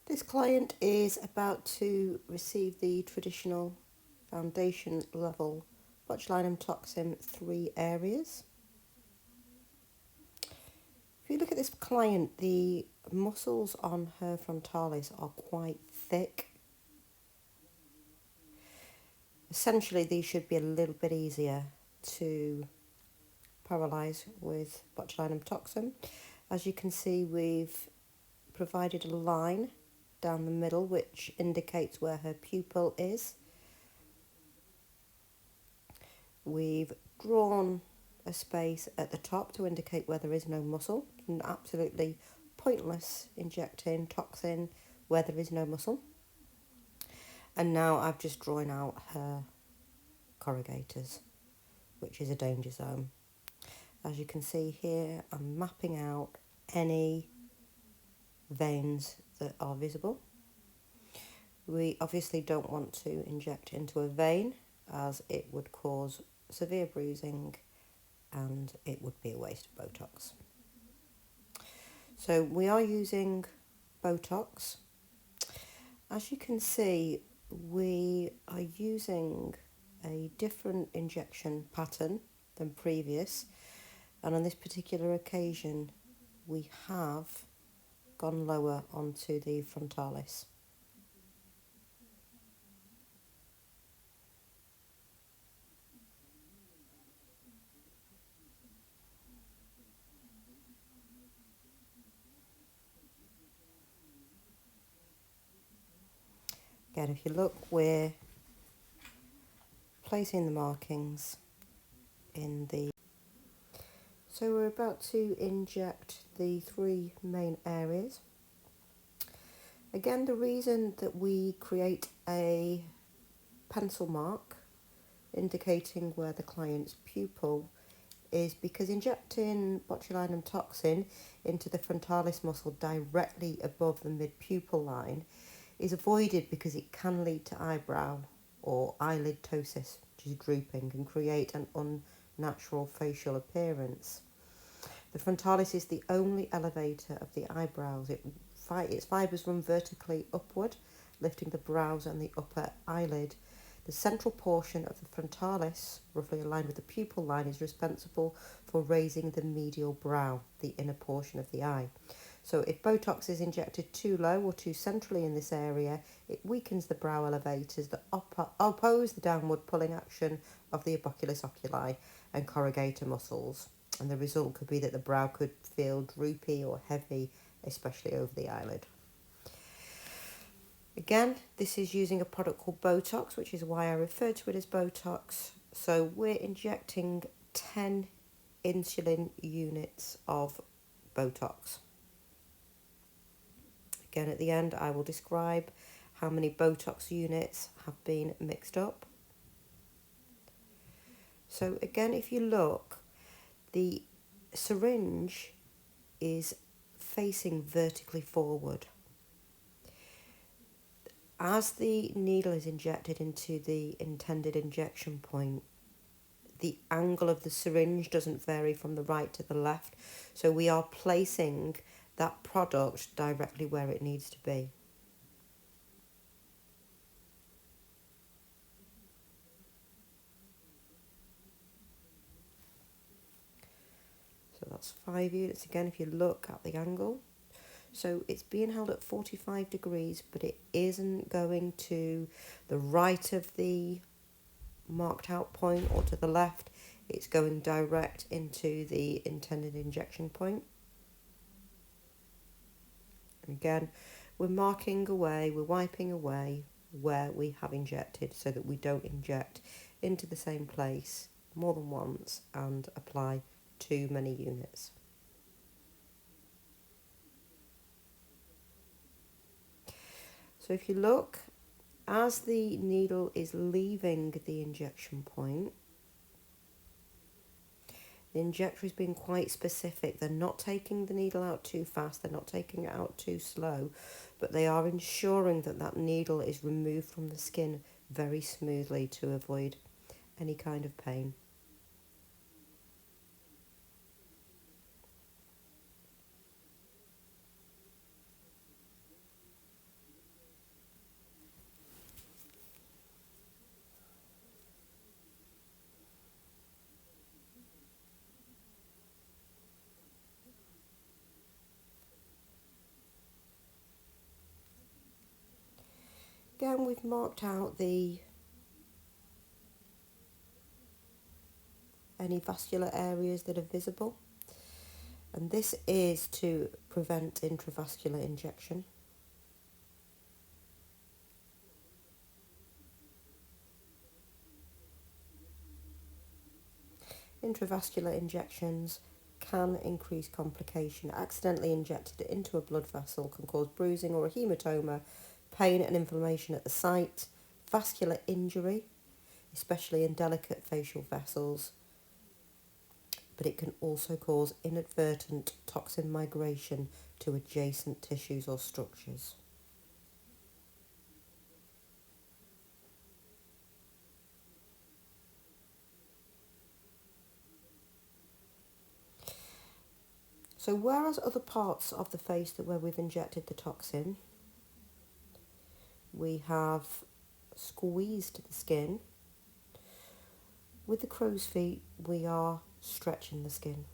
This client is about to receive the traditional foundation level botulinum toxin 3 areas. If you look at this client, the muscles on her frontalis are quite thick. Essentially, these should be a little bit easier to paralyse with botulinum toxin. As you can see, we've provided a line down the middle which indicates where her pupil is. We've drawn a space at the top to indicate where there is no muscle, and absolutely pointless injecting toxin where there is no muscle. And now I've just drawn out her corrugators, which is a danger zone. As you can see here, I'm mapping out any veins that are visible. We obviously don't want to inject into a vein as it would cause severe bruising and it would be a waste of Botox. So we are using Botox. As you can see, we are using a different injection pattern than previous, and on this particular occasion we have gone lower onto the frontalis. Again, if you look, we're placing the markings in the... So we're about to inject the 3 main areas. Again, the reason that we create a pencil mark indicating where the client's pupil is because injecting botulinum toxin into the frontalis muscle directly above the mid-pupil line is avoided because it can lead to eyebrow or eyelid ptosis, which is drooping, and create an unnatural facial appearance. The frontalis is the only elevator of the eyebrows. Its fibres run vertically upward, lifting the brows and the upper eyelid. The central portion of the frontalis, roughly aligned with the pupil line, is responsible for raising the medial brow, the inner portion of the eye. So if Botox is injected too low or too centrally in this area, it weakens the brow elevators that oppose the downward pulling action of the orbicularis oculi and corrugator muscles. And the result could be that the brow could feel droopy or heavy, especially over the eyelid. Again, this is using a product called Botox, which is why I refer to it as Botox. So we're injecting 10 insulin units of Botox. Again, at the end, I will describe how many Botox units have been mixed up. So again, if you look, the syringe is facing vertically forward. As the needle is injected into the intended injection point, the angle of the syringe doesn't vary from the right to the left, so we are placing that product directly where it needs to be. So that's 5 units again if you look at the angle. So it's being held at 45 degrees, but it isn't going to the right of the marked out point or to the left. It's going direct into the intended injection point. And again, we're marking away, we're wiping away where we have injected so that we don't inject into the same place more than once and apply too many units. So if you look, as the needle is leaving the injection point, the injector is being quite specific. They're not taking the needle out too fast, they're not taking it out too slow, but they are ensuring that that needle is removed from the skin very smoothly to avoid any kind of pain. again, we've marked out any vascular areas that are visible, and this is to prevent intravascular injection. Intravascular injections can increase complication. Accidentally injected into a blood vessel can cause bruising or a hematoma, pain and inflammation at the site, vascular injury, especially in delicate facial vessels, but it can also cause inadvertent toxin migration to adjacent tissues or structures. So whereas other parts of the face where we've injected the toxin, we have squeezed the skin, with the crow's feet we are stretching the skin.